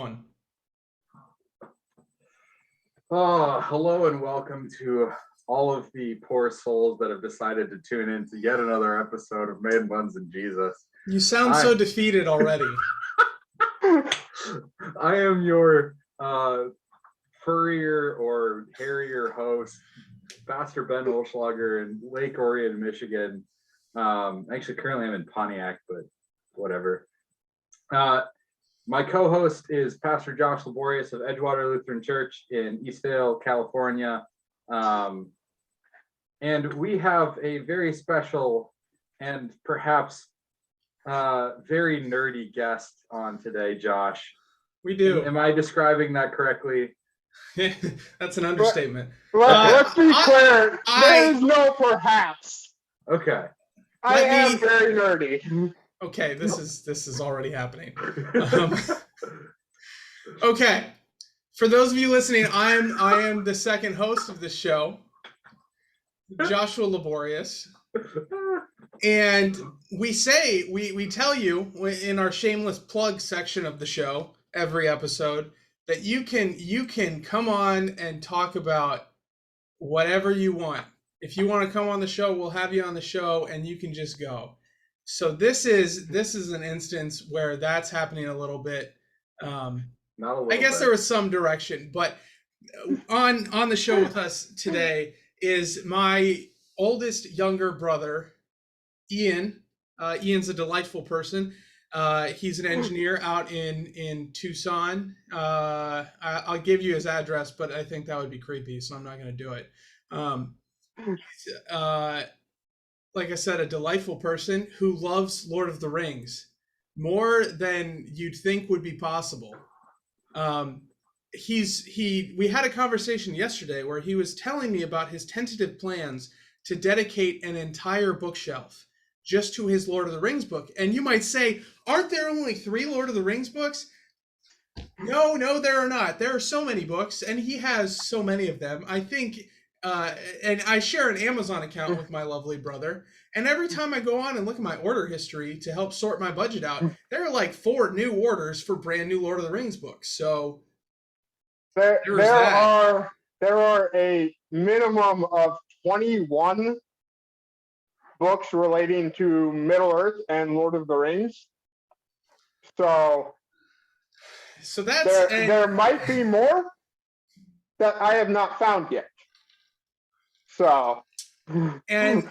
One. Hello and welcome to all of the poor souls that have decided to tune in to yet another episode of Man Buns and Jesus. You sound so defeated already. I am your furrier or hairier host, Pastor Ben Olschlager in Lake Orion, Michigan. Actually, currently I'm in Pontiac, but whatever. My co-host is Pastor Josh Laborious of Edgewater Lutheran Church in Eastvale, California. And we have a very special and perhaps very nerdy guest on today, Josh. We do. Am I describing that correctly? That's an understatement. Let's be clear. There is no perhaps. Okay. I am very nerdy. Okay, this is already happening. Okay, for those of you listening, I am the second host of this show, Joshua Laborious, and we tell you in our shameless plug section of the show every episode that you can come on and talk about whatever you want. If you want to come on the show, we'll have you on the show, and you can just go. So this is an instance where that's happening a little bit. I guess there was some direction, but on the show with us today is my oldest younger brother, Ian. Ian's a delightful person. He's an engineer out in Tucson. I'll give you his address, but I think that would be creepy, so I'm not going to do it. Like I said, a delightful person who loves Lord of the Rings more than you'd think would be possible. We had a conversation yesterday where he was telling me about his tentative plans to dedicate an entire bookshelf just to his Lord of the Rings book. And you might say, aren't there only 3 Lord of the Rings books? No, there are not. There are so many books, and he has so many of them. I think, and I share an Amazon account with my lovely brother, and every time I go on and look at my order history to help sort my budget out, there are like 4 new orders for brand new Lord of the Rings books. So there are a minimum of 21 books relating to Middle Earth and Lord of the Rings. So that's there might be more that I have not found yet. So, and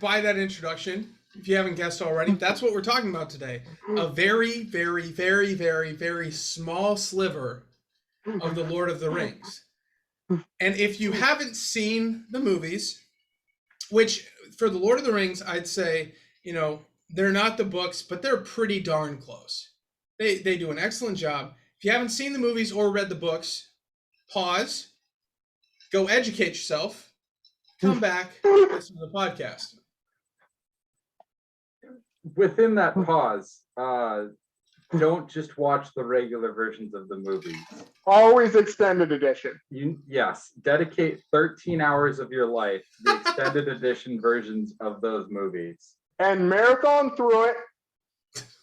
by that introduction, if you haven't guessed already, that's what we're talking about today. A very, very, very, very, very small sliver of the Lord of the Rings. And if you haven't seen the movies, which for the Lord of the Rings, I'd say, they're not the books, but they're pretty darn close. They do an excellent job. If you haven't seen the movies or read the books, pause, go educate yourself, come back, listen to the podcast. Within that pause, don't just watch the regular versions of the movies. Always extended edition. Yes, dedicate 13 hours of your life to the extended edition versions of those movies. And marathon through it.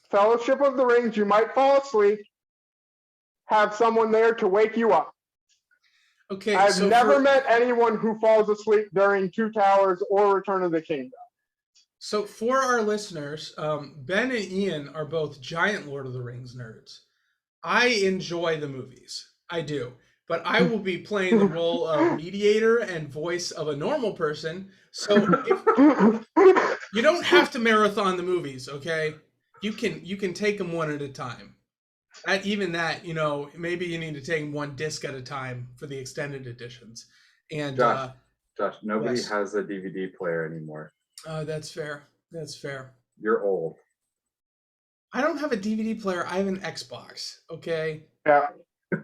Fellowship of the Rings, you might fall asleep. Have someone there to wake you up. Okay, I've never met anyone who falls asleep during Two Towers or Return of the Kingdom. So for our listeners, Ben and Ian are both giant Lord of the Rings nerds. I enjoy the movies. I do. But I will be playing the role of mediator and voice of a normal person. So you don't have to marathon the movies, okay? You can take them one at a time. Maybe you need to take one disc at a time for the extended editions. And Josh, nobody has a DVD player anymore. That's fair. You're old. I don't have a DVD player. I have an Xbox. Okay. Yeah.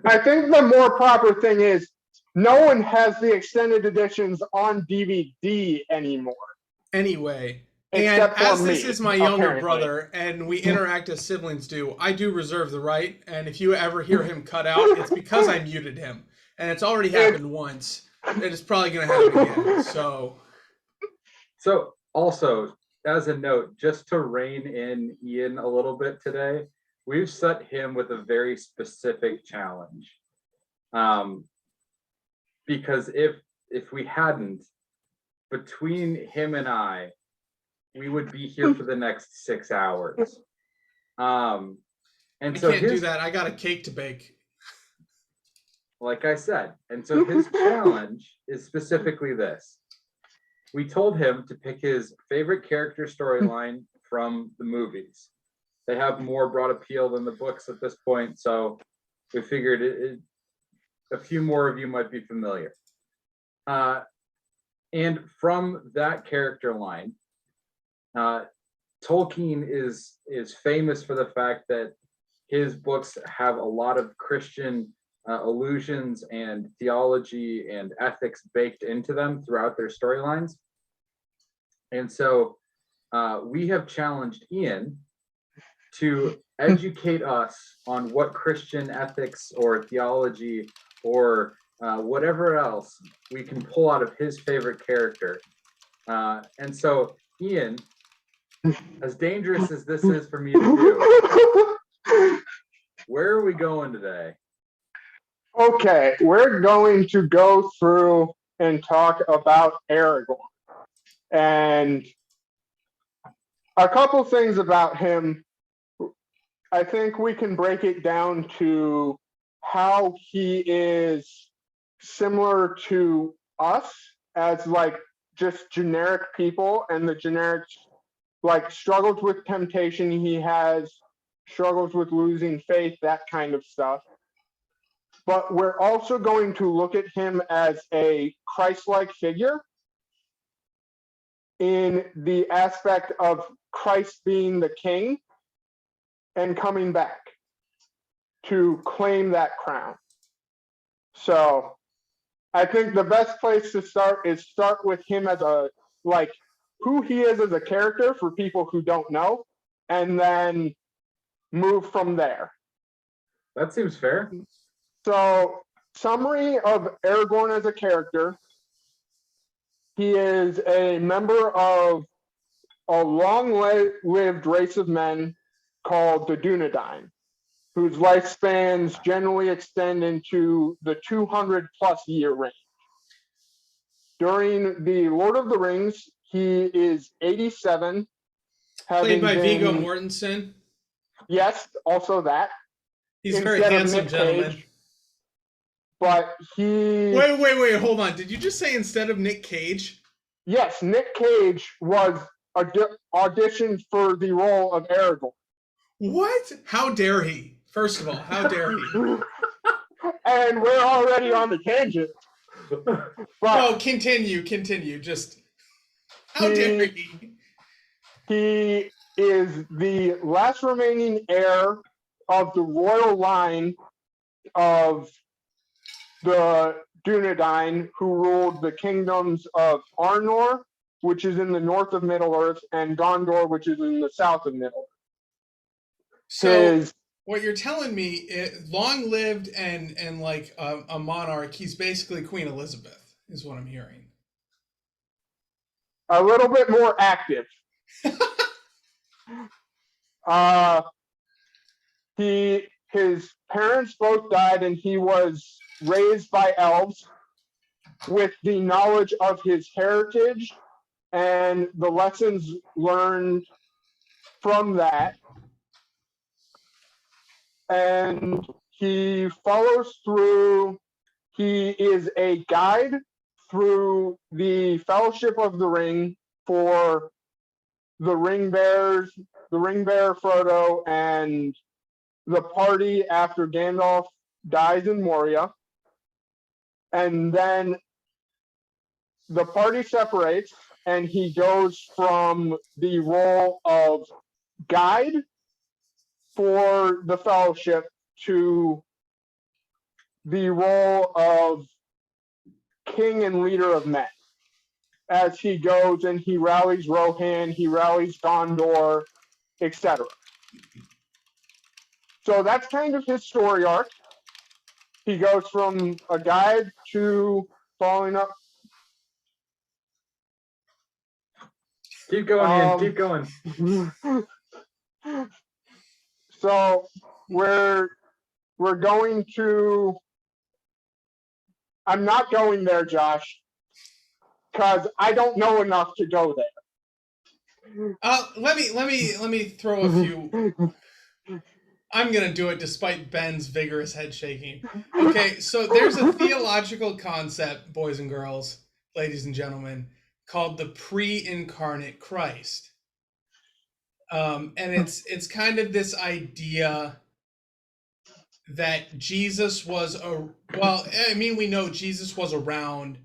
I think the more proper thing is no one has the extended editions on DVD anymore. Anyway. Except and as for this me, is my younger apparently. brother and we interact as siblings do, I do reserve the right. And if you ever hear him cut out, it's because I muted him. And it's already happened once. And it's probably going to happen again. So also, as a note, just to rein in Ian a little bit today, we've set him with a very specific challenge. Because if we hadn't, between him and I, we would be here for the next 6 hours. And I so can't do that. I got a cake to bake. Like I said, and so his challenge is specifically this. We told him to pick his favorite character storyline from the movies. They have more broad appeal than the books at this point, so we figured a few more of you might be familiar. And from that character line, Tolkien is famous for the fact that his books have a lot of Christian allusions and theology and ethics baked into them throughout their storylines. And so we have challenged Ian to educate us on what Christian ethics or theology or whatever else we can pull out of his favorite character. And so, Ian, as dangerous as this is for me to do, where are we going today? Okay, we're going to go through and talk about Aragorn. And a couple things about him. I think we can break it down to how he is similar to us as like just generic people, and the generic like struggles with temptation he has, struggles with losing faith, that kind of stuff. But we're also going to look at him as a Christ-like figure in the aspect of Christ being the king and coming back to claim that crown. So I think the best place to start is start with him as a, like, who he is as a character for people who don't know, and then move from there. That seems fair. So, summary of Aragorn as a character. He is a member of a long-lived race of men called the Dunedain, whose lifespans generally extend into the 200-plus year range. During the Lord of the Rings, he is 87. Played by Viggo Mortensen. Yes, also that. He's a very handsome gentleman. Cage, but he... Wait, hold on. Did you just say instead of Nick Cage? Yes, Nick Cage was auditioned for the role of Aragorn. What? How dare he? First of all, how dare he? And we're already on the tangent. But no, continue. Just how dare he? He is the last remaining heir of the royal line of the Dunedain, who ruled the kingdoms of Arnor, which is in the north of Middle-earth, and Gondor, which is in the south of Middle-earth. So what you're telling me, long-lived and like a monarch, he's basically Queen Elizabeth, is what I'm hearing. A little bit more active. His parents both died, and he was raised by elves with the knowledge of his heritage and the lessons learned from that. And he follows through. He is a guide through the Fellowship of the Ring for the ring bearer Frodo and the party after Gandalf dies in Moria. And then the party separates, and he goes from the role of guide for the Fellowship to the role of king and leader of men, as he goes and he rallies Rohan, he rallies Gondor, etc. So that's kind of his story arc. He goes from a guide to following up. Keep going, Ian. Keep going. So we're going to. I'm not going there, Josh, because I don't know enough to go there. Let me throw a few. I'm gonna do it despite Ben's vigorous head shaking. Okay, so there's a theological concept, boys and girls, ladies and gentlemen, called the pre-incarnate Christ, and it's kind of this idea that Jesus was we know Jesus was around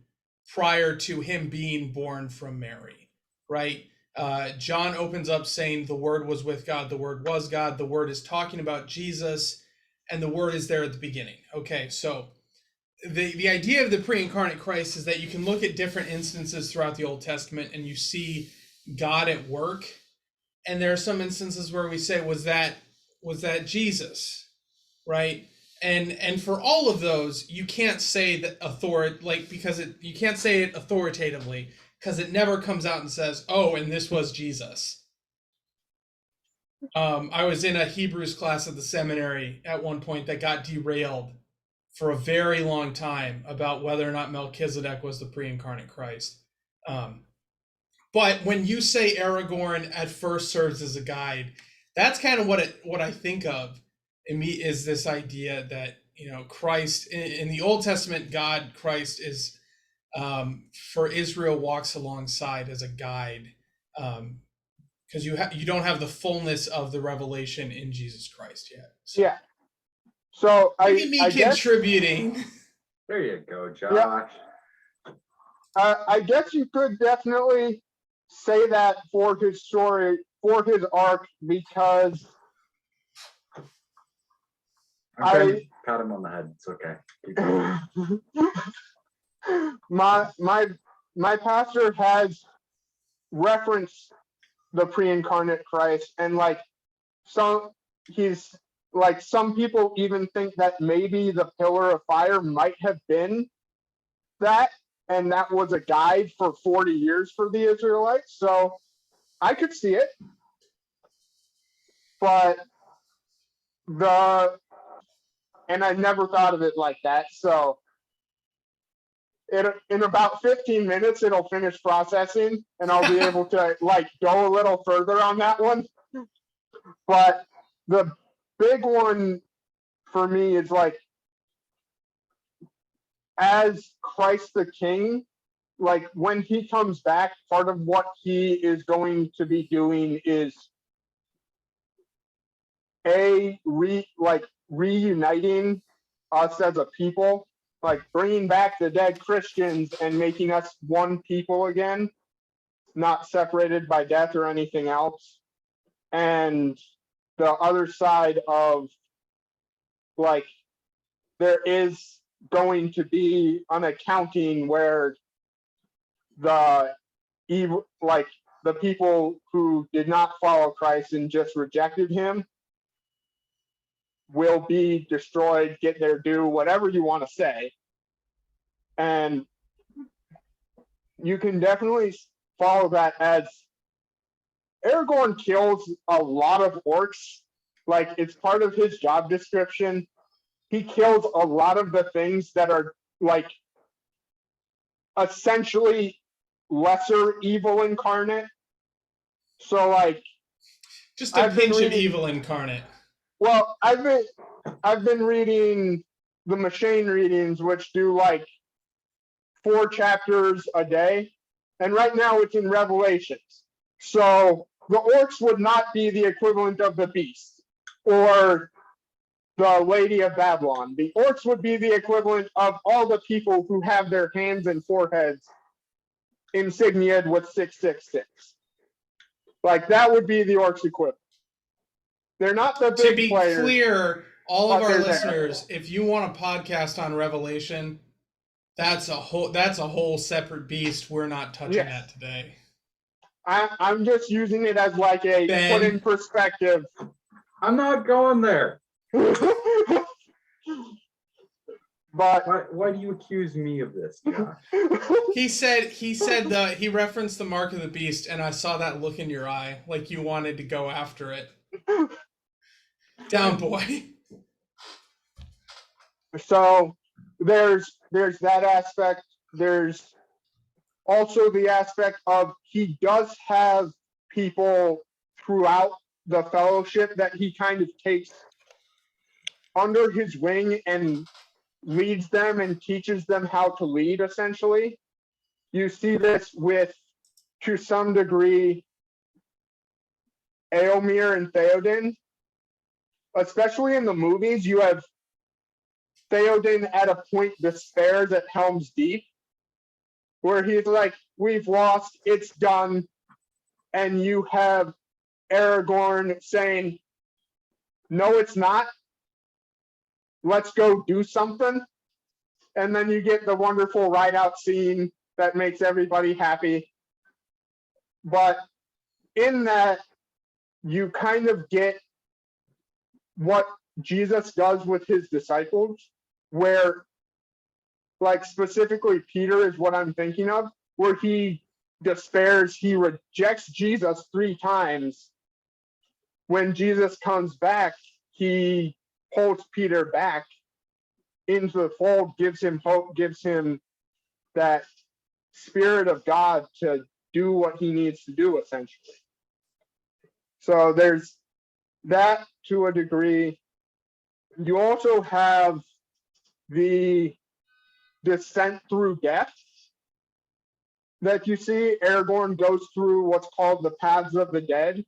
prior to him being born from Mary, right? John opens up saying the Word was with God, the Word was God, the Word is talking about Jesus, and the Word is there at the beginning. Okay, so the idea of the pre-incarnate Christ is that you can look at different instances throughout the Old Testament and you see God at work, and there are some instances where we say, was that Jesus, right? And for all of those, you can't say that you can't say it authoritatively, because it never comes out and says, oh, and this was Jesus. I was in a Hebrews class at the seminary at one point that got derailed for a very long time about whether or not Melchizedek was the pre-incarnate Christ. But when you say Aragorn at first serves as a guide, that's kind of what I think of in me, is this idea that, Christ in the Old Testament, Christ is, for Israel, walks alongside as a guide, because you don't have the fullness of the revelation in Jesus Christ yet. So, yeah. So I contributing. There you go, Josh. Yeah. I guess you could definitely say that for his story, for his arc, because I'm trying to pat him on the head. It's okay. Keep going. my pastor has referenced the pre-incarnate Christ, and some people even think that maybe the pillar of fire might have been that, and that was a guide for 40 years for the Israelites. So I could see it, but and I never thought of it like that. So in about 15 minutes, it'll finish processing, and I'll be able to go a little further on that one. But the big one for me is as Christ the King, when he comes back, part of what he is going to be doing is reuniting us as a people, bringing back the dead Christians and making us one people again, not separated by death or anything else. And the other side of there is going to be an accounting where the evil, the people who did not follow Christ and just rejected him, will be destroyed, get their due, whatever you want to say. And you can definitely follow that as Aragorn kills a lot of orcs. It's part of his job description. He kills a lot of the things that are essentially lesser evil incarnate. So just a pinch of evil incarnate. Well, I've been reading the machine readings, which do 4 chapters a day, and right now it's in Revelations. So the orcs would not be the equivalent of the beast or the Lady of Babylon. The orcs would be the equivalent of all the people who have their hands and foreheads insigniaed with 666. That would be the orcs equivalent. They're not the big To be players, clear, all of our listeners, if you want a podcast on Revelation, that's a whole separate beast. We're not touching that today. I'm just using it as put in perspective. I'm not going there. But why do you accuse me of this, Josh? he referenced the mark of the beast, and I saw that look in your eye, like you wanted to go after it. Down boy. So there's that aspect. There's also the aspect of he does have people throughout the fellowship that he kind of takes under his wing and leads them and teaches them how to lead, essentially. You see this with, to some degree, Eomer and Theoden. Especially in the movies, you have Theoden at a point despairs at Helm's Deep, where he's like, we've lost, it's done. And you have Aragorn saying, no, it's not. Let's go do something. And then you get the wonderful ride out scene that makes everybody happy. But in that, you kind of get what Jesus does with his disciples, where, like, specifically Peter is what I'm thinking of, where he despairs, he rejects Jesus 3 times. When Jesus comes back, he pulls Peter back into the fold, gives him hope, gives him that spirit of God to do what he needs to do, essentially. So there's that to a degree. You also have the descent through death that you see. Aragorn goes through what's called the paths of the dead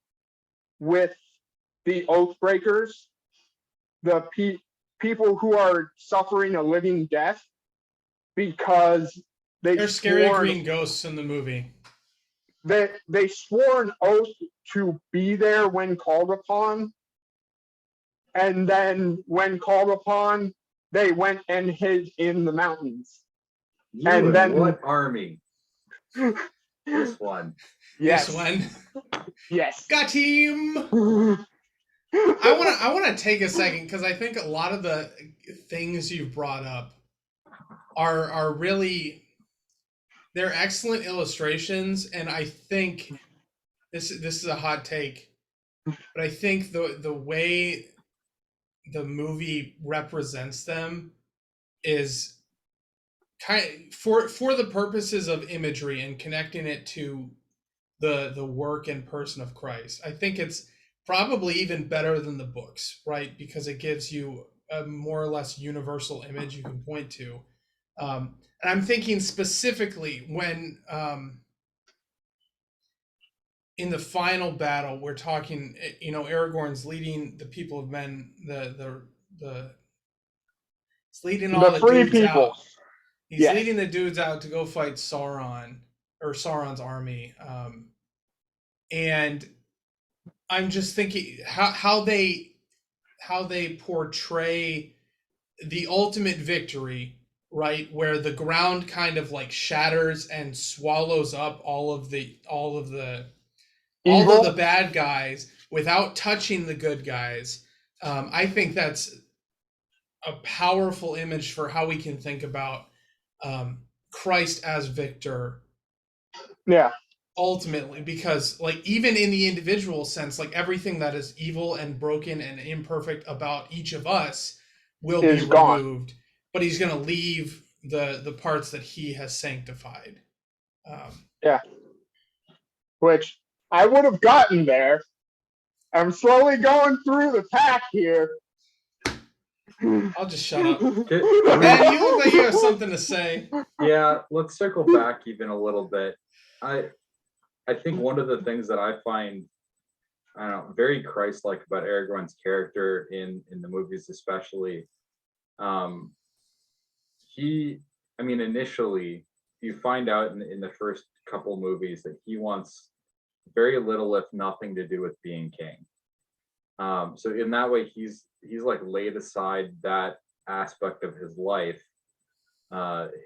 with the Oathbreakers, the people who are suffering a living death because They're scary green ghosts in the movie. They swore an oath to be there when called upon, and then when called upon, they went and hid in the mountains. And then what army? This one. Yes. This one. Yes. Got him. I want to take a second because I think a lot of the things you've brought up are really, they're excellent illustrations, and I think this is a hot take, but I think the way the movie represents them is kind of, for the purposes of imagery and connecting it to the work and person of Christ. I think it's probably even better than the books, right? Because it gives you a more or less universal image you can point to. And I'm thinking specifically when in the final battle, we're talking, Aragorn's leading the people of men, he's leading all the free dudes people out. He's leading the dudes out to go fight Sauron, or Sauron's army. And I'm just thinking how they portray the ultimate victory, right? Where the ground kind of like shatters and swallows up all of the bad guys without touching the good guys. I think that's a powerful image for how we can think about Christ as victor. Yeah. Ultimately, because like even in the individual sense, like everything that is evil and broken and imperfect about each of us will be removed, but he's going to leave the parts that he has sanctified. Yeah. Which I would have gotten there. I'm slowly going through the pack here. I'll just shut up. Man, you look like you have something to say. Yeah, let's circle back even a little bit. I think one of the things that I find, I don't know, very Christ-like about Aragorn's character in the movies, especially, initially, you find out in the first couple movies that he wants very little, if nothing, to do with being king. So in that way, he's like laid aside that aspect of his life,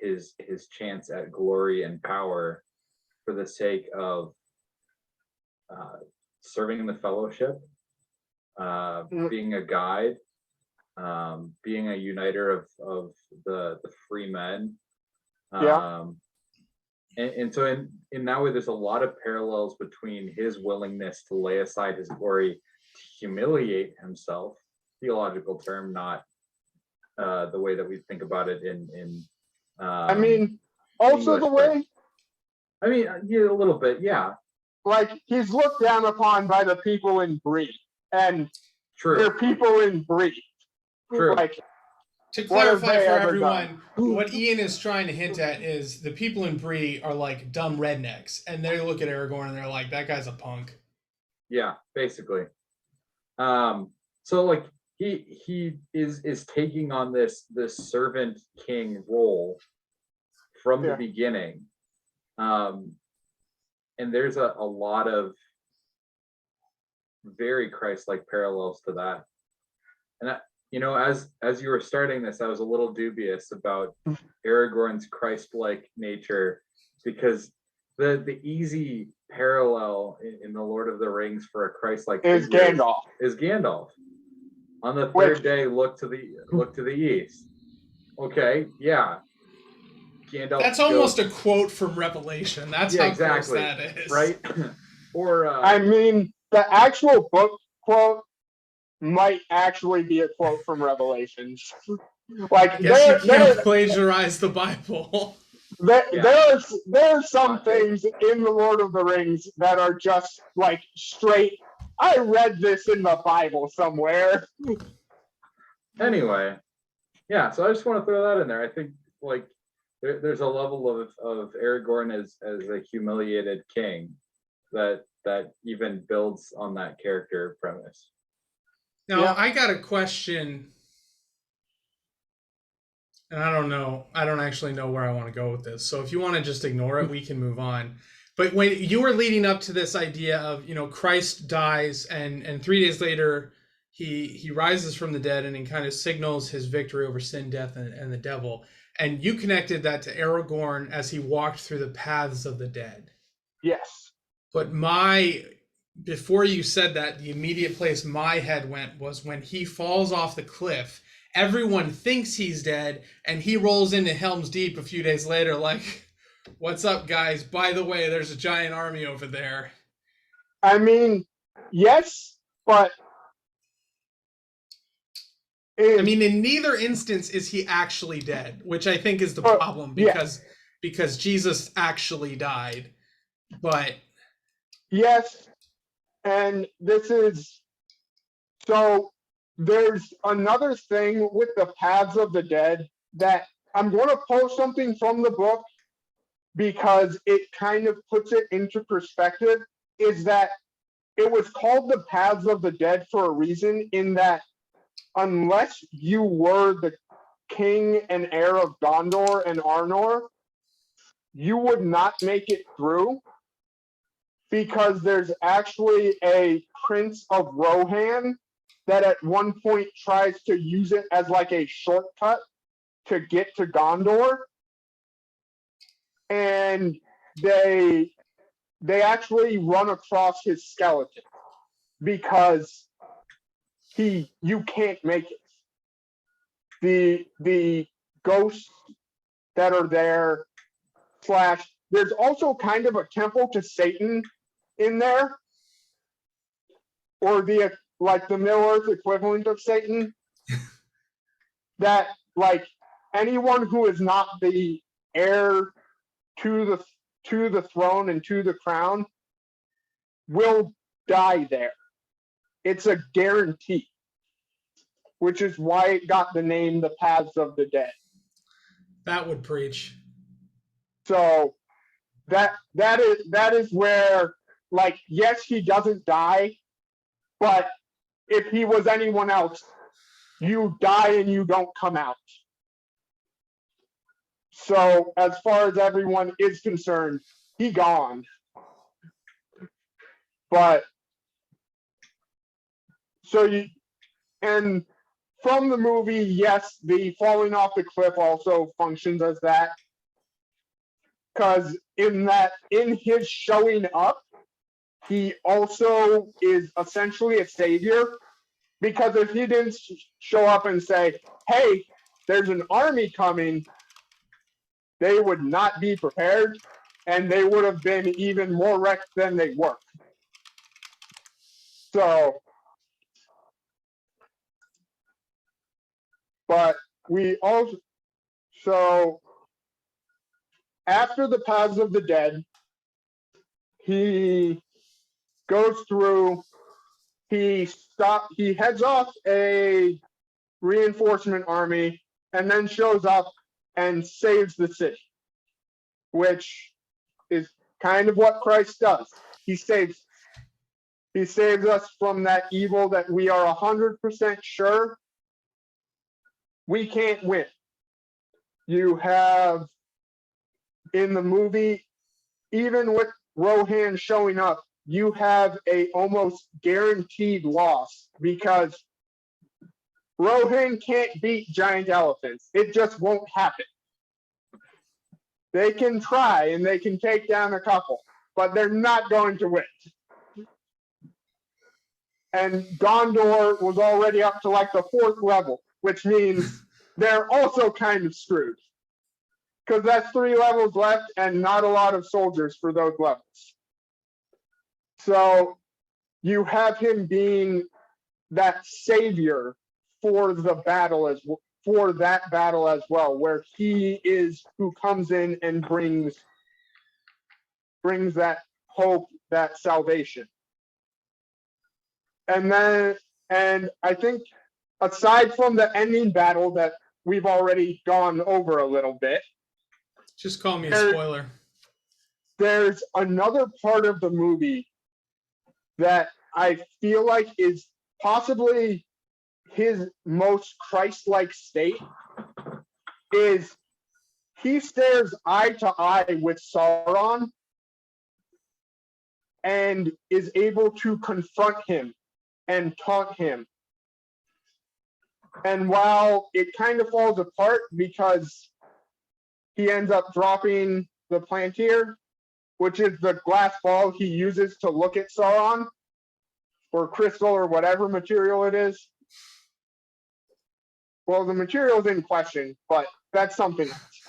his chance at glory and power, for the sake of serving in the fellowship, being a guide, being a uniter of the free men. And so in that way, there's a lot of parallels between his willingness to lay aside his glory, to humiliate himself, theological term, not the way that we think about it in I mean, also English, the way, I mean, yeah, a little bit, yeah. like, he's looked down upon by the people in Bree, and True. they're people in Bree. True. Like, To what have clarify they for ever everyone, done? what Ian is trying to hint at is the people in Bree are like dumb rednecks, and they look at Aragorn and they're like, "That guy's a punk." Yeah, basically. So like he is taking on this servant king role from the beginning. And there's a lot of very Christ-like parallels to that. And as you were starting this, I was a little dubious about Aragorn's Christ-like nature, because the easy parallel in the Lord of the Rings for a Christ-like Is figure Gandalf. is Gandalf. On the third day, look to the east. Okay, yeah. Gandalf. That's almost a quote from Revelation. That's how exactly, close that is, right? Or I mean, the actual book quote might actually be a quote from Revelations. Like, I guess you can't plagiarize the Bible. There are some things in the Lord of the Rings that are just like straight. I read this in the Bible somewhere. Anyway, yeah. So I just want to throw that in there. I think like there's a level of Aragorn as a humiliated king that even builds on that character premise. Now, I got a question, and I don't know. I don't actually know where I want to go with this. So if you want to just ignore it, we can move on. But when you were leading up to this idea of, Christ dies and 3 days later he rises from the dead and he kind of signals his victory over sin, death, and the devil. And you connected that to Aragorn as he walked through the paths of the dead. Yes. But before you said that, the immediate place my head went was when he falls off the cliff. Everyone thinks he's dead, and he rolls into Helm's Deep a few days later like, "What's up, guys? By the way, there's a giant army over there." I mean, yes, but I mean, in neither instance is he actually dead, which I think is the problem, because Jesus actually died. But yes, and this is so. There's another thing with the paths of the dead that I'm going to post something from the book because it kind of puts it into perspective, is that it was called the paths of the dead for a reason, in that unless you were the king and heir of Gondor and Arnor, you would not make it through, because there's actually a Prince of Rohan that at one point tries to use it as like a shortcut to get to Gondor. And they actually run across his skeleton because you can't make it. The ghosts that are there / there's also kind of a temple to Satan in there, or the Middle Earth equivalent of Satan, that like anyone who is not the heir to the throne and to the crown will die there. It's a guarantee, which is why it got the name the Paths of the Dead. That would preach. So that is where, like, yes, he doesn't die, but if he was anyone else, you die and you don't come out. So as far as everyone is concerned, he gone. But and from the movie, yes, the falling off the cliff also functions as that. Because in his showing up, he also is essentially a savior. Because if he didn't show up and say, "Hey, there's an army coming," they would not be prepared, and they would have been even more wrecked than they were. So But we also, so after the Paths of the Dead, he goes through, he heads off a reinforcement army and then shows up and saves the city, which is kind of what Christ does. He saves us from that evil that we are 100% sure we can't win. You have in the movie, even with Rohan showing up, you have a almost guaranteed loss because Rohan can't beat giant elephants. It just won't happen. They can try and they can take down a couple, but they're not going to win. And Gondor was already up to like the 4th level, which means they're also kind of screwed. Because that's 3 levels left and not a lot of soldiers for those levels. So you have him being that savior for the battle for that battle as well, where he is who comes in and brings that hope, that salvation. And I think aside from the ending battle that we've already gone over a little bit, just call me a spoiler. There's another part of the movie that I feel like is possibly his most Christ-like state, is he stares eye to eye with Sauron and is able to confront him and taunt him. And while it kind of falls apart because he ends up dropping the Plantier, which is the glass ball he uses to look at Sauron, or crystal, or whatever material it is. Well, the material is in question, but that's something else.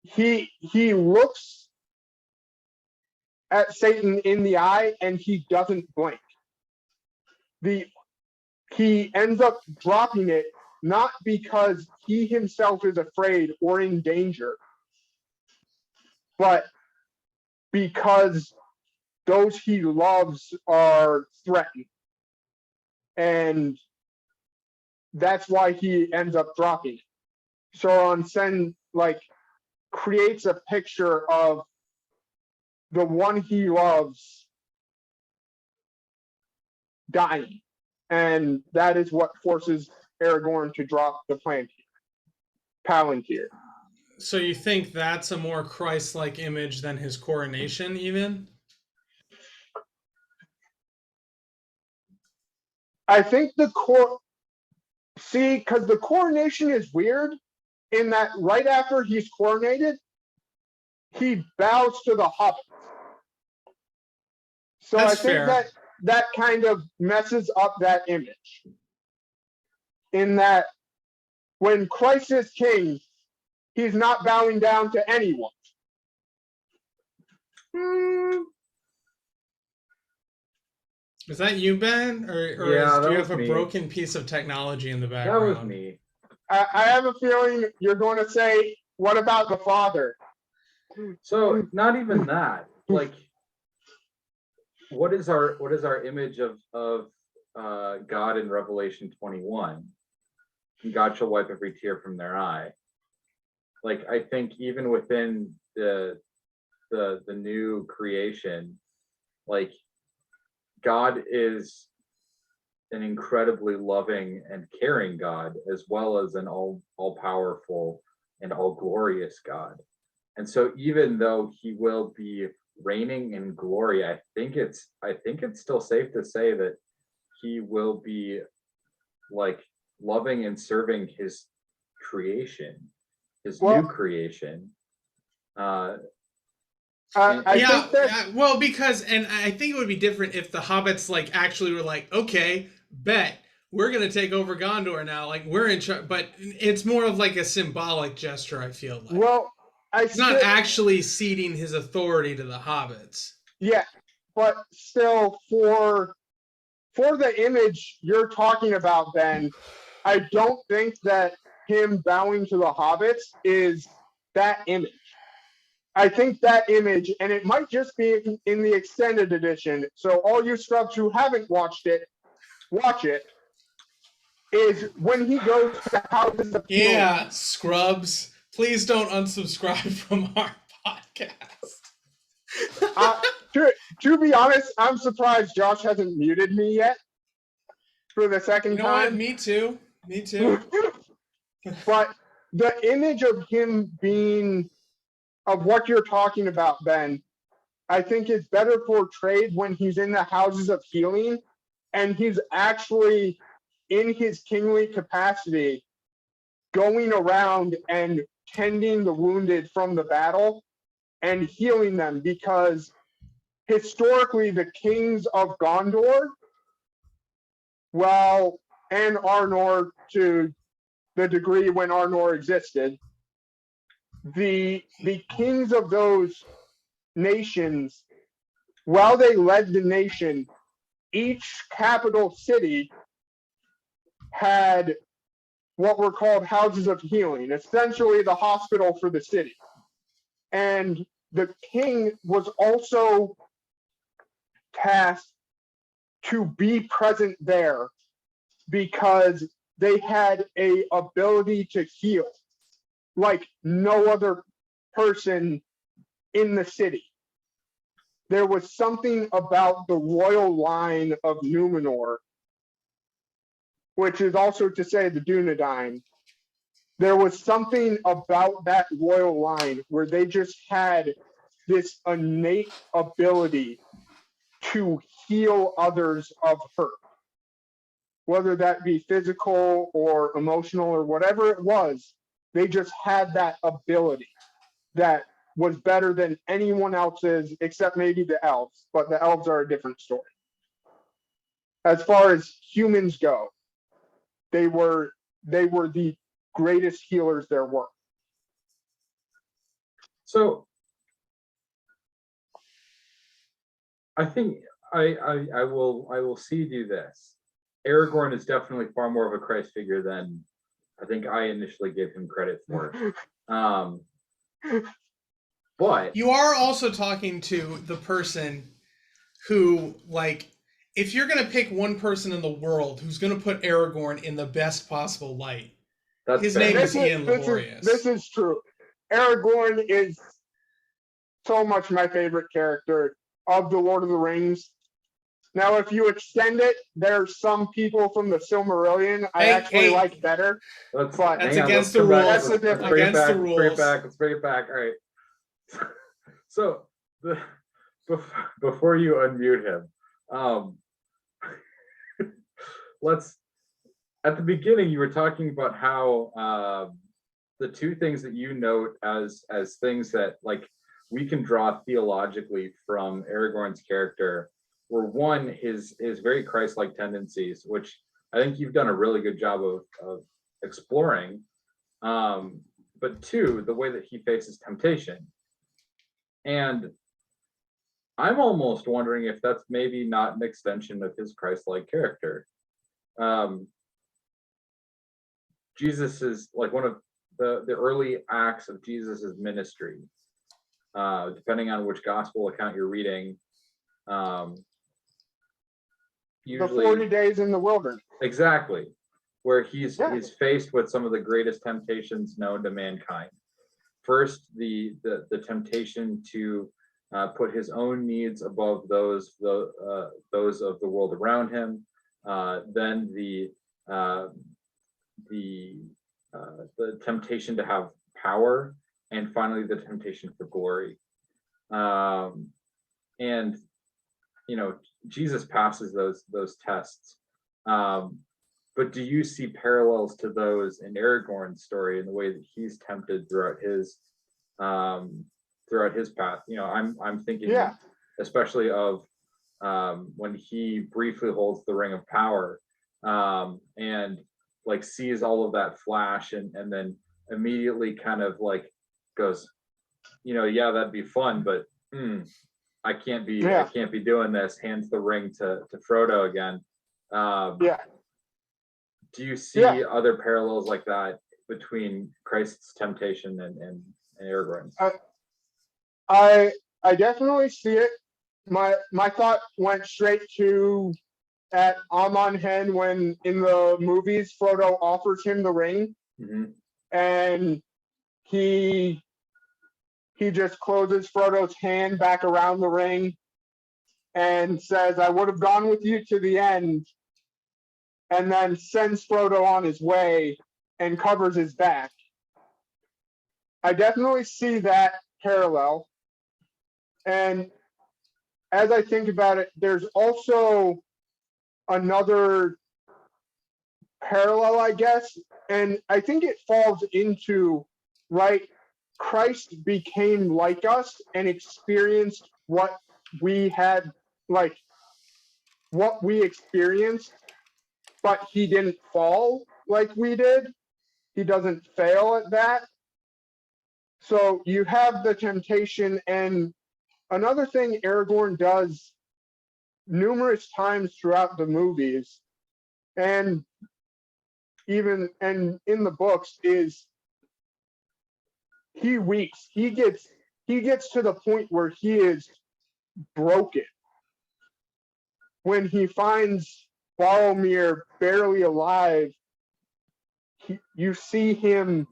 He looks at Satan in the eye and he doesn't blink. He ends up dropping it not because he himself is afraid or in danger, but because those he loves are threatened. And that's why he ends up dropping it. Sauron creates a picture of the one he loves dying. And that is what forces Aragorn to drop the Palantir. So you think that's a more Christ-like image than his coronation, even? I think because the coronation is weird in that right after he's coronated, he bows to the hobbits. So That's I think fair. that kind of messes up that image. In that when Christ is king, he's not bowing down to anyone. Is that you, Ben? Or Yeah, do you that have a was me. broken piece of technology in the That background? was me. I have a feeling you're going to say, what about the Father? So not even that. Like, what is our image of God in Revelation 21? And God shall wipe every tear from their eye. Like, I think even within the new creation, like, God is an incredibly loving and caring God, as well as an all powerful and all glorious God. And so even though he will be reigning in glory, I think it's still safe to say that he will be like loving and serving his creation, his new creation. Well, because, and I think it would be different if the hobbits like actually were like, okay, bet we're gonna take over Gondor now, like we're in charge. But it's more of like a symbolic gesture. I feel like. Well, He's not actually ceding his authority to the hobbits. Yeah, but still, for for the image you're talking about, Ben, I don't think that him bowing to the hobbits is that image. I think that image, and it might just be in the extended edition, so all you scrubs who haven't watched it, watch it, is when he goes to the houses of Yeah, scrubs. Please don't unsubscribe from our podcast. To be honest, I'm surprised Josh hasn't muted me yet for the second You know what? time. Me too. Me too. But the image of him being, of what you're talking about, Ben, I think is better portrayed when he's in the houses of healing and he's actually in his kingly capacity going around and tending the wounded from the battle and healing them, because historically the kings of Gondor, well, and Arnor to the degree when Arnor existed, the kings of those nations, while they led the nation, each capital city had what were called houses of healing, essentially the hospital for the city. And the king was also tasked to be present there because they had a ability to heal like no other person in the city. There was something about the royal line of Numenor, which is also to say the Dunedain. There was something about that royal line where they just had this innate ability to heal others of hurt, whether that be physical or emotional or whatever it was. They just had that ability that was better than anyone else's, except maybe the elves, but the elves are a different story. As far as humans go, they were the greatest healers there were. So I think I will cede you this. Aragorn is definitely far more of a Christ figure than I think I initially gave him credit for. But you are also talking to the person who, like, if you're going to pick one person in the world who's going to put Aragorn in the best possible light, his fair. name is Ian Laborious. This is true. Aragorn is so much my favorite character of the Lord of the Rings. Now, if you extend it, there's some people from the Silmarillion I actually like better. That's against the rules. Let's bring it back. All right. So before you unmute him, let's. At the beginning, you were talking about how the two things that you note as things that like we can draw theologically from Aragorn's character were, one, his very Christ-like tendencies, which I think you've done a really good job of exploring. But two, the way that he faces temptation. And I'm almost wondering if that's maybe not an extension of his Christ-like character. Jesus is like one of the early acts of Jesus's ministry, depending on which gospel account you're reading. Usually, the 40 days in the wilderness. Exactly, where he's faced with some of the greatest temptations known to mankind. First, the temptation to put his own needs above those of the world around him. Then the temptation to have power, and finally the temptation for glory. And Jesus passes those tests. But do you see parallels to those in Aragorn's story in the way that he's tempted throughout his path? I'm thinking especially of when he briefly holds the ring of power, and like sees all of that flash and then immediately kind of like goes, that'd be fun, but I can't be doing this, hands the ring to Frodo again. Yeah. Do you see other parallels like that between Christ's temptation and Aragorn's? I definitely see it. My thought went straight to at Amon Hen when in the movies Frodo offers him the ring, and he just closes Frodo's hand back around the ring and says, "I would have gone with you to the end," and then sends Frodo on his way and covers his back. I definitely see that parallel. And as I think about it, there's also another parallel, I guess, and I think it falls into, right, Christ became like us and experienced what we had, like what we experienced, but he didn't fall like we did. He doesn't fail at that. So you have the temptation. And another thing Aragorn does numerous times throughout the movies and even and in the books is he weeps. He gets to the point where he is broken. When he finds Boromir barely alive, you see him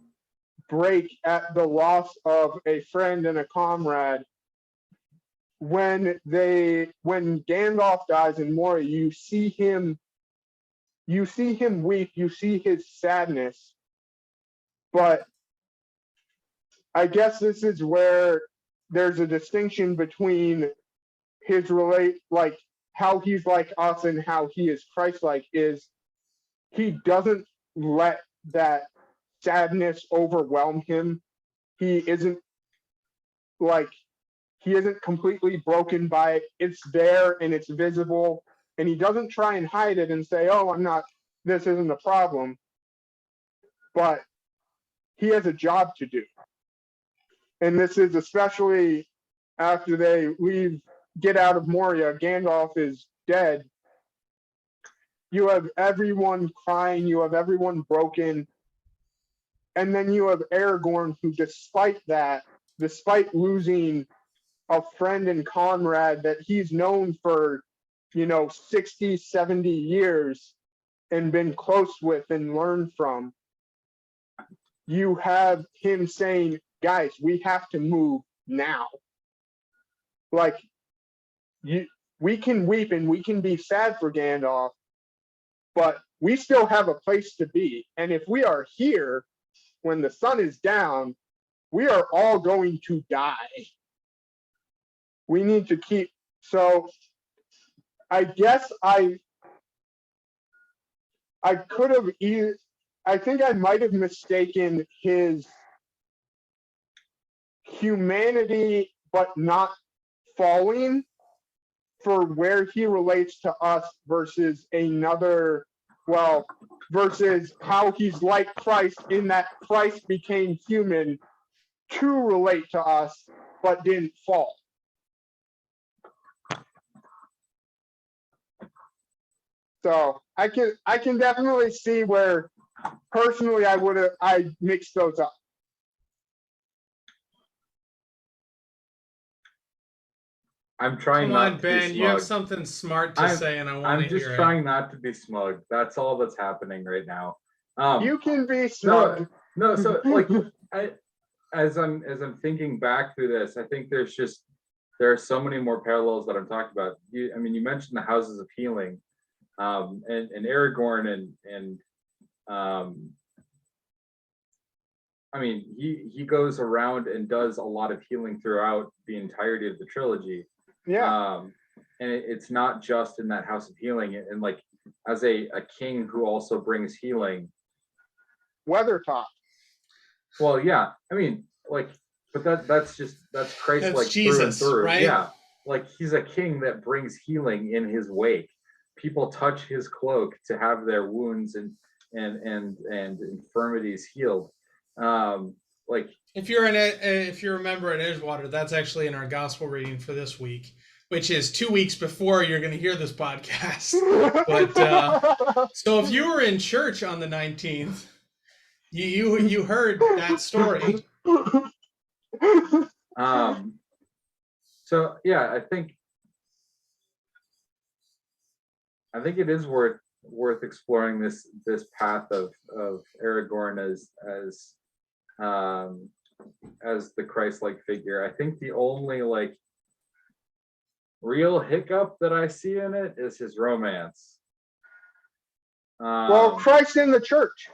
break at the loss of a friend and a comrade. When Gandalf dies in Moria, you see him weep, you see his sadness. But I guess this is where there's a distinction between his like how he's like us and how he is Christ-like is he doesn't let that sadness overwhelm him. He isn't completely broken by it. It's there and it's visible, and he doesn't try and hide it and say, "Oh, this isn't a problem." But he has a job to do. And this is especially after they get out of Moria, Gandalf is dead. You have everyone crying, you have everyone broken. And then you have Aragorn, who despite losing a friend and comrade that he's known for, 60, 70 years and been close with and learned from, you have him saying, "Guys, we have to move now." Like, we can weep and we can be sad for Gandalf, but we still have a place to be. And if we are here when the sun is down, we are all going to die. We need to keep. So I guess I could have I think I might have mistaken his humanity but not falling for where he relates to us versus versus how he's like Christ in that Christ became human to relate to us but didn't fall. So I can definitely see where personally I mixed those up. I'm trying Come not on, to Ben. be smug. You have something smart to say, and I want to hear it. I'm just trying not to be smug. That's all that's happening right now. You can be smug. No. So like, as I'm thinking back through this, I think there are so many more parallels that I'm talking about. You mentioned the houses of healing, and Aragorn and he goes around and does a lot of healing throughout the entirety of the trilogy. Yeah. And it's not just in that house of healing, and like as a king who also brings healing. Weathertop. Well, yeah. But that's Christ like through and through. Right? Yeah. Like he's a king that brings healing in his wake. People touch his cloak to have their wounds and infirmities healed. Like if you remember at Edgewater, that's actually in our gospel reading for this week. which is 2 weeks before you're going to hear this podcast. But so if you were in church on the 19th, you heard that story. So yeah, I think it is worth exploring this path of Aragorn as the Christ-like figure. I think the only like real hiccup that I see in it is his romance. Well, Christ in the church.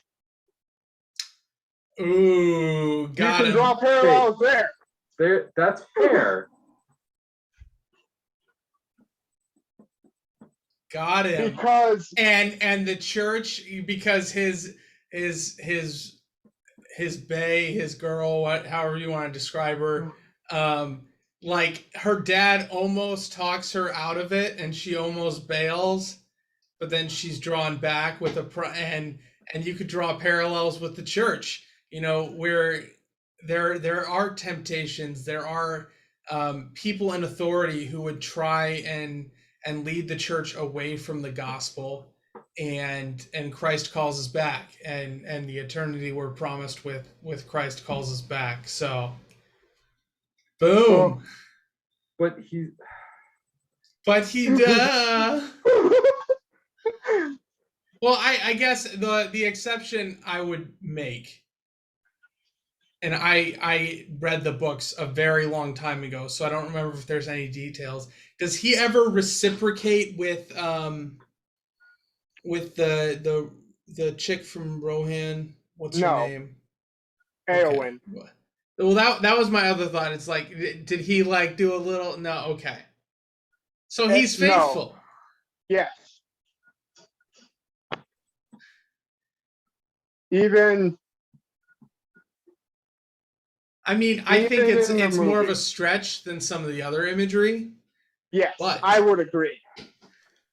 Ooh, got you can him. draw parallels there. That's fair. Got him. Because and the church, because his bae, his girl, however you want to describe her, like her dad almost talks her out of it, and she almost bails, but then she's drawn back with and you could draw parallels with the church. You know, where there are temptations, there are people in authority who would try and lead the church away from the gospel, and Christ calls us back, and the eternity we're promised with Christ calls us back. So boom. But he well, I guess the exception I would make, and I read the books a very long time ago, so I don't remember if there's any details. Does he ever reciprocate with the chick from Rohan? What's her name? Eowyn. Okay. Well, that was my other thought. It's like, did he like do a little? No, okay. So he's faithful. No. Yes. Even. I mean, I think it's more of a stretch than some of the other imagery. Yes, I would agree.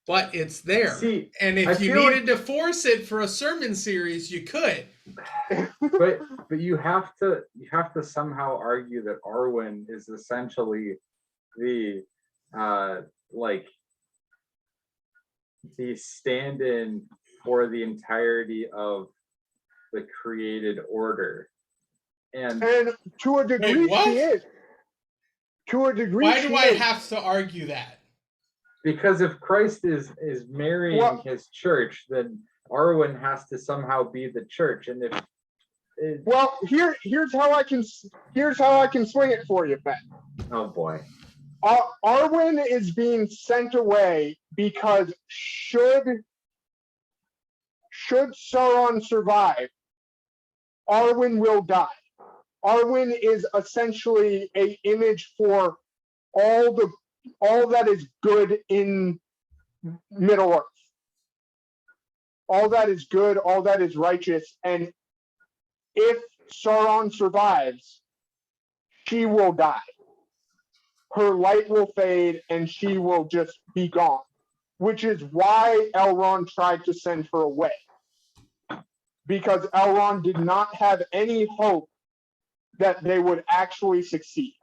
But it's there. See, and if you needed to force it for a sermon series, you could. But you have to somehow argue that Arwen is essentially the the stand-in for the entirety of the created order. And to a degree, she is. To a degree, why do I have to argue that? Because if Christ is marrying his church, then Arwen has to somehow be the church. And here's how I can swing it for you, Ben. Oh boy. Arwen is being sent away because should Sauron survive, Arwen will die. Arwen is essentially an image for all that is good in Middle Earth. All that is good, all that is righteous, and if Sauron survives, she will die. Her light will fade and she will just be gone, which is why Elrond tried to send her away. Because Elrond did not have any hope that they would actually succeed.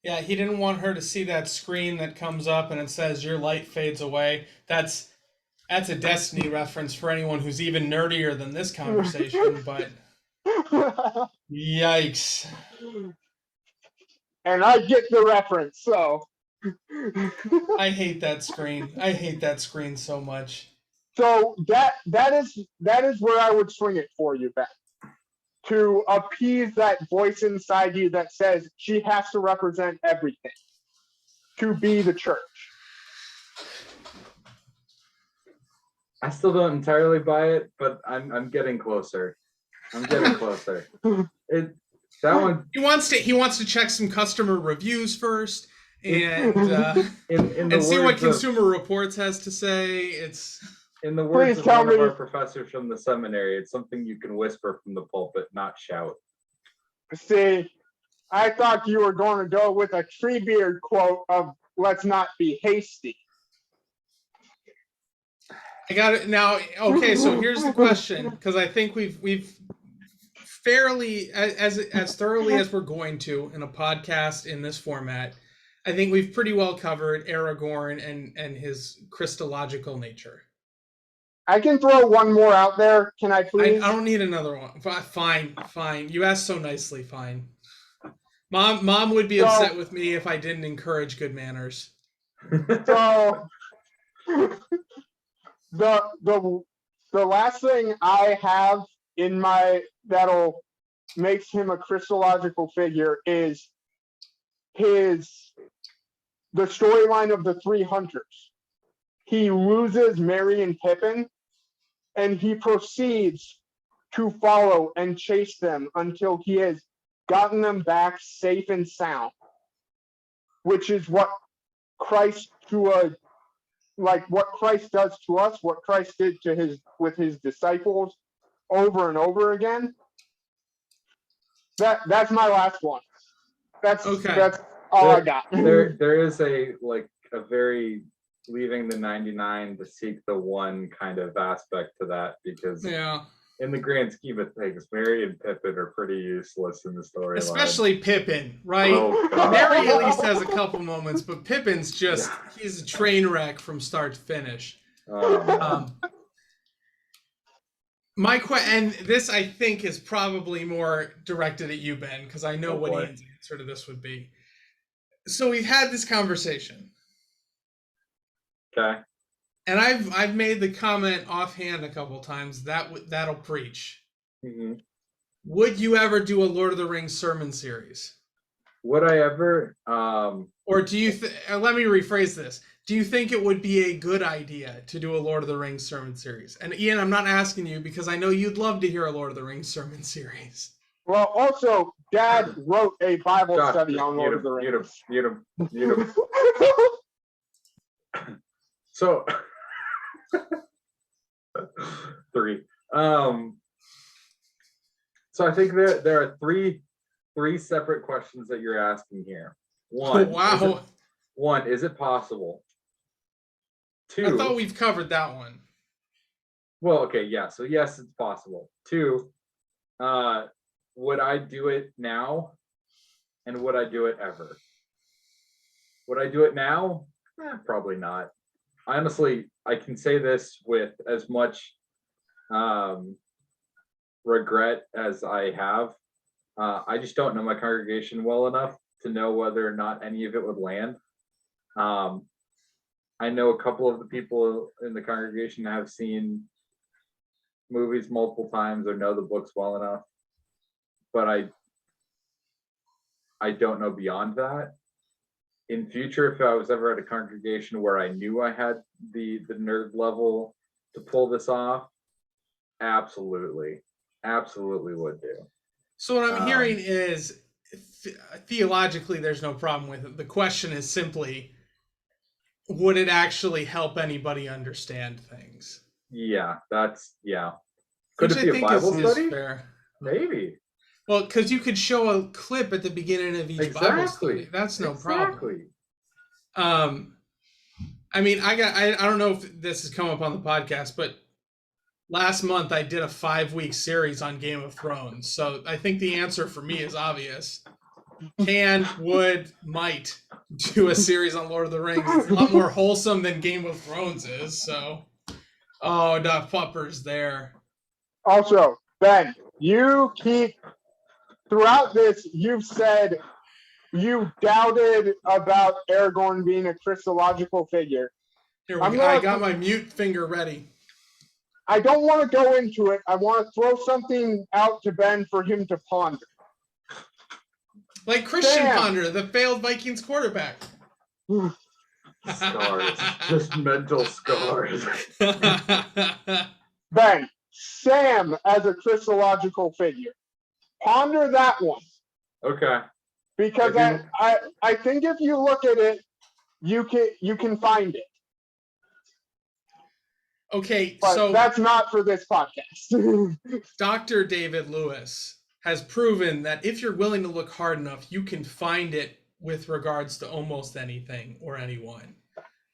Yeah, he didn't want her to see that screen that comes up and it says your light fades away. That's a Destiny reference for anyone who's even nerdier than this conversation, but yikes. And I get the reference, so I hate that screen. I hate that screen so much. So that is where I would swing it for you, Ben. To appease that voice inside you that says she has to represent everything. To be the church. I still don't entirely buy it, but I'm getting closer. I'm getting closer. That one. He wants to check some customer reviews first and see what Consumer Reports has to say. It's. In the words of one of our professors from the seminary, it's something you can whisper from the pulpit, not shout. See, I thought you were going to go with a Treebeard quote of "Let's not be hasty." I got it now. Okay, so here's the question, because I think we've fairly as thoroughly as we're going to in a podcast in this format. I think we've pretty well covered Aragorn and his Christological nature. I can throw one more out there. Can I I please? don't need another one. Fine. You asked so nicely. Fine. Mom would be upset with me if I didn't encourage good manners. So the last thing I have in my that'll makes him a Christological figure is the storyline of the three hunters. He loses Merry and Pippin, and he proceeds to follow and chase them until he has gotten them back safe and sound, which is what Christ what Christ does to us, what Christ did to with his disciples over and over again. That's my last one. That's all I got. There is a very leaving the 99 to seek the one kind of aspect to that, because in the grand scheme of things, Merry and Pippin are pretty useless in the story. Especially Pippin, right? Oh, Merry at least has a couple moments, but Pippin's just he's a train wreck from start to finish. And this I think is probably more directed at you, Ben, because I know what Ian's answer to this would be. So we've had this conversation. Okay. And I've made the comment offhand a couple times that'll preach. Mm-hmm. Would you ever do a Lord of the Rings sermon series? Would I ever? Or do you? Let me rephrase this. Do you think it would be a good idea to do a Lord of the Rings sermon series? And Ian, I'm not asking you because I know you'd love to hear a Lord of the Rings sermon series. Well, also, Dad wrote a Bible study on Lord of the Rings. Mute him. So, 3. So I think there are three separate questions that you're asking here. One, wow. Is it possible? 2, I thought we've covered that one. Well, okay, yeah. So yes, it's possible. 2, would I do it now? And would I do it ever? Would I do it now? Probably not. Honestly, I can say this with as much regret as I have. I just don't know my congregation well enough to know whether or not any of it would land. I know a couple of the people in the congregation have seen movies multiple times or know the books well enough, but I don't know beyond that. In future, if I was ever at a congregation where I knew I had the nerd level to pull this off, absolutely would do. So what I'm hearing is theologically there's no problem with it. The question is simply, would it actually help anybody understand things? Yeah, Could it be a Bible study? Fair. Maybe. Well, because you could show a clip at the beginning of each Bible study. That's no problem. I mean, I don't know if this has come up on the podcast, but last month I did a 5-week series on Game of Thrones. So I think the answer for me is obvious. Might do a series on Lord of the Rings. It's a lot more wholesome than Game of Thrones is. So, the puppers there. Also, Ben, you keep throughout this. You've said you doubted about Aragorn being a Christological figure. Here we go. I got my mute finger ready. I don't want to go into it. I want to throw something out to Ben for him to ponder. Like Christian Ponder, the failed Vikings quarterback. Scars. Just mental scars. Ben, Sam as a Christological figure. Ponder that one. Okay. Because I think if you look at it, you can find it. Okay, but so that's not for this podcast. Dr. David Lewis has proven that if you're willing to look hard enough, you can find it with regards to almost anything or anyone.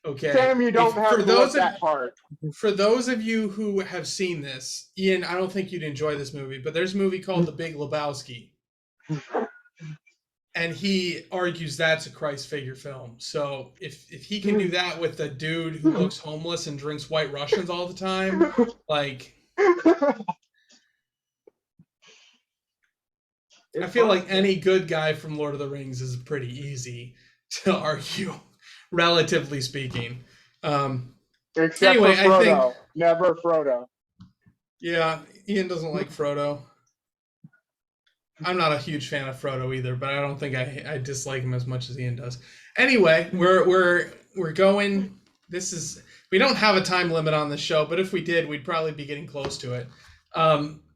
Okay. Sam, you don't have to look that hard. For those of you who have seen this, Ian, I don't think you'd enjoy this movie, but there's a movie called The Big Lebowski. and he argues that's a Christ figure film. So if he can do that with a dude who looks homeless and drinks White Russians all the time, like I feel like any good guy from Lord of the Rings is pretty easy to argue, relatively speaking. Except Anyway, for Frodo. I think Never Frodo. yeah, Ian doesn't like Frodo. I'm not a huge fan of Frodo either, but I don't think I dislike him as much as Ian does. Anyway, we're going. We don't have a time limit on this show, but if we did, we'd probably be getting close to it.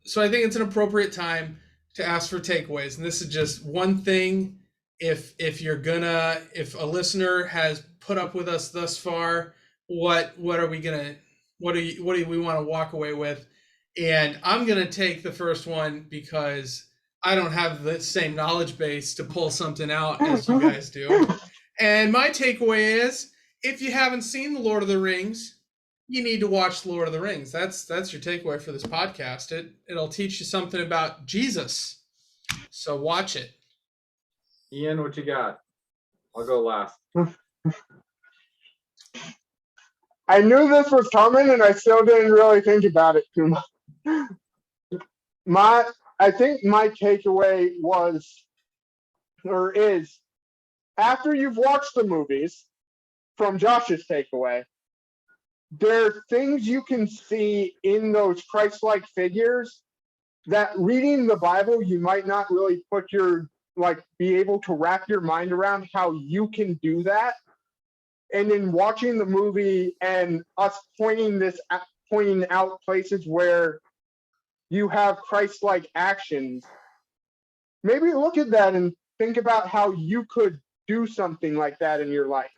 So I think it's an appropriate time to ask for takeaways, and this is just one thing. If a listener has put up with us thus far, what do we want to walk away with? And I'm gonna take the first one because I don't have the same knowledge base to pull something out as you guys do. And my takeaway is, if you haven't seen The Lord of the Rings, you need to watch Lord of the Rings. That's your takeaway for this podcast. It'll teach you something about Jesus. So watch it. Ian, what you got? I'll go last. I knew this was coming, and I still didn't really think about it too much. I think my takeaway is, after you've watched the movies, from Josh's takeaway, there are things you can see in those Christ-like figures that reading the Bible, you might not really be able to wrap your mind around how you can do that. And in watching the movie and us pointing out places where you have Christ-like actions, maybe look at that and think about how you could do something like that in your life.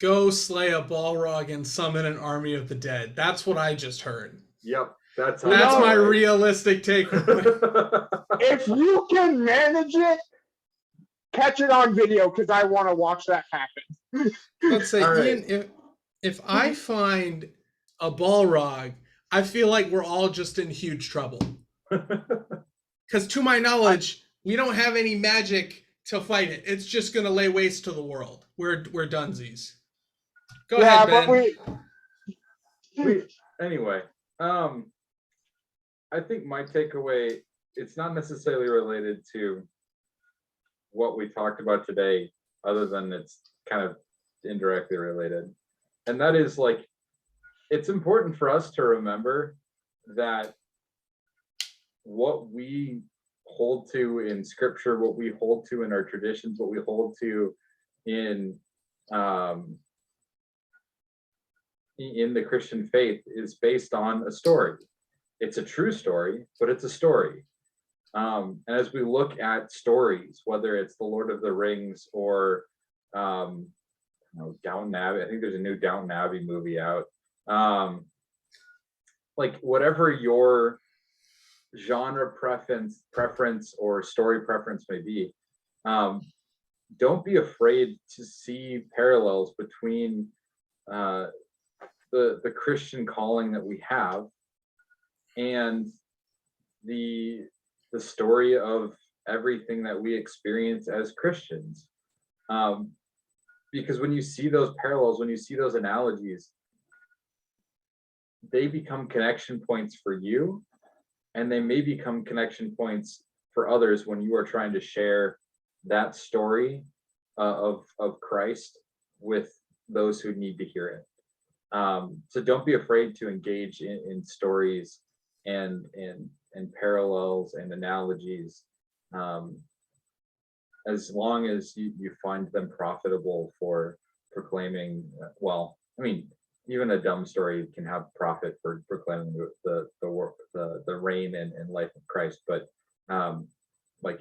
Go slay a Balrog and summon an army of the dead. That's what I just heard. Yep, that's my realistic takeaway. If you can manage it, catch it on video, because I want to watch that happen. Let's say, Ian, if I find a Balrog, I feel like we're all just in huge trouble. Because to my knowledge, we don't have any magic to fight it. It's just going to lay waste to the world. We're dunsies. Go ahead, Ben. But anyway, I think my takeaway, it's not necessarily related to what we talked about today, other than it's kind of indirectly related. And that is, like, it's important for us to remember that what we hold to in scripture, what we hold to in our traditions, what we hold to in the Christian faith is based on a story. It's a true story, but it's a story. And as we look at stories, whether it's the Lord of the Rings or Downton Abbey, I think there's a new Downton Abbey movie out. Like, whatever your genre preference or story preference may be, don't be afraid to see parallels between the Christian calling that we have and the story of everything that we experience as Christians. Because when you see those parallels, when you see those analogies, they become connection points for you, and they may become connection points for others when you are trying to share that story of Christ with those who need to hear it. So don't be afraid to engage in stories and parallels and analogies, as long as you find them profitable for proclaiming. Well, I mean, even a dumb story can have profit for proclaiming the reign and life of Christ. But like,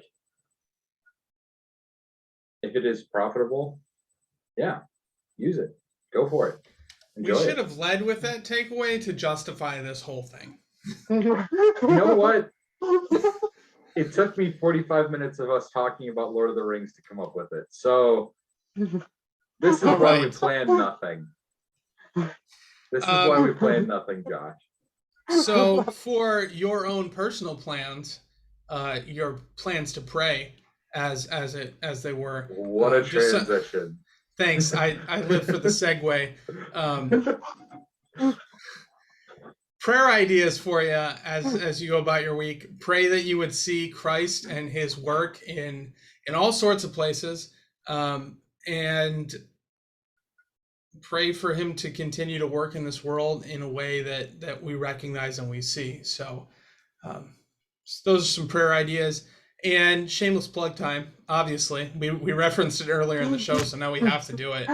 if it is profitable, yeah, use it. Go for it. Enjoy we should have led with that takeaway to justify this whole thing. You know what? It took me 45 minutes of us talking about Lord of the Rings to come up with it. So this is why we planned nothing. This is why we planned nothing, Josh. So for your own personal plans, your plans to pray, as they were. What a Just transition. thanks. I live for the segue. Prayer ideas for you as you go about your week. Pray that you would see Christ and his work in all sorts of places, and pray for him to continue to work in this world in a way that we recognize and we see. So those are some prayer ideas. And shameless plug time. Obviously, we referenced it earlier in the show, so now we have to do it.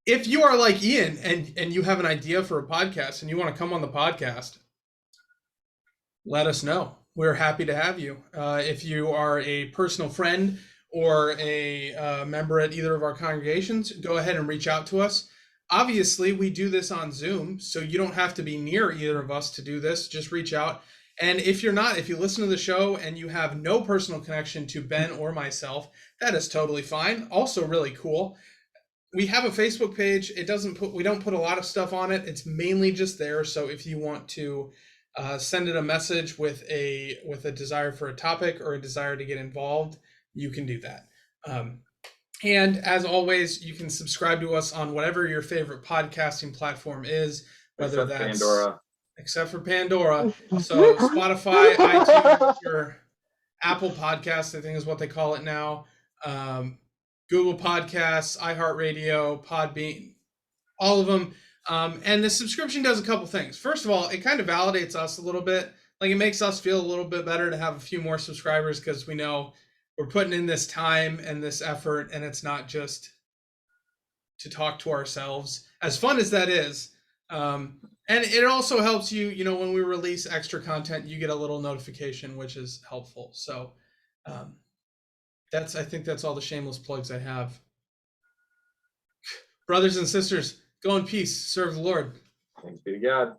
If you are like Ian and you have an idea for a podcast and you want to come on the podcast, let us know. We're happy to have you. If you are a personal friend or a member at either of our congregations, go ahead and reach out to us. Obviously, we do this on Zoom, so you don't have to be near either of us to do this. Just reach out. And if you listen to the show and you have no personal connection to Ben or myself, that is totally fine. Also really cool. We have a Facebook page. We don't put a lot of stuff on it. It's mainly just there. So if you want to send it a message with a desire for a topic or a desire to get involved, you can do that. And as always, you can subscribe to us on whatever your favorite podcasting platform is, whether Except that's Pandora. Except for Pandora. So Spotify, iTunes, or Apple Podcasts, I think is what they call it now. Google Podcasts, iHeartRadio, Podbean, all of them. And the subscription does a couple things. First of all, it kind of validates us a little bit. Like, it makes us feel a little bit better to have a few more subscribers because we know we're putting in this time and this effort, and it's not just to talk to ourselves, as fun as that is. And it also helps you, when we release extra content, you get a little notification, which is helpful. So I think that's all the shameless plugs I have. Brothers and sisters, go in peace. Serve the Lord. Thanks be to God.